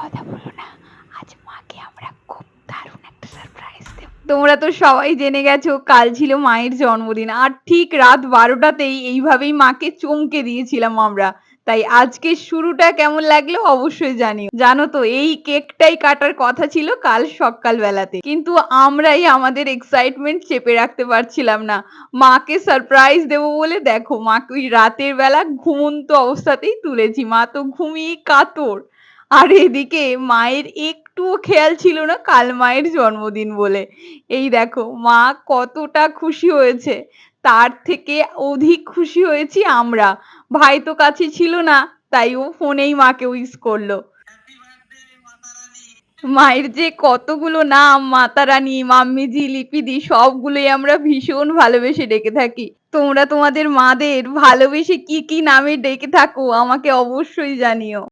কথা বলো না। আজ মাকে আমরা খুব দারুণ একটা সারপ্রাইজ দেব। তোমরা তো সবাই জেনে গেছো কাল ছিল মায়ের জন্মদিন। আর ঠিক রাত ১২ঃ০০ টাতেই এইভাবেই মাকে চমকে দিয়েছিলাম আমরা। তাই আজকের শুরুটা কেমন লাগলো অবশ্যই জানিও। জানো তো এই কেকটাই কাটার কথা ছিল কাল সকাল বেলাতে। কিন্তু আমরাই আমাদের এক্সাইটমেন্ট চেপে রাখতে পারছিলাম না। মাকে সারপ্রাইজ দেব বলে দেখো মাকে ওই রাতের বেলা ঘুমন্ত অবস্থাতেই তুলেছি। মা তো ঘুমিয়ে কাতর। আর এদিকে মায়ের একটুও খেয়াল ছিল না কাল মায়ের জন্মদিন বলে। এই দেখো মা কতটা খুশি হয়েছে। তার থেকে অধিক খুশি হয়েছি আমরা। ভাই তো কাছে ছিল না, তাই ও ফোনেই মাকে উইশ করলো। মায়ের যে কতগুলো নাম মাতারানী, মাম্মিজি, লিপিদি সবগুলোই আমরা ভীষণ ভালোবেসে ডেকে থাকি। তোমরা তোমাদের মাদের ভালোবেসে কি কি নামে ডেকে থাকো আমাকে অবশ্যই জানিও।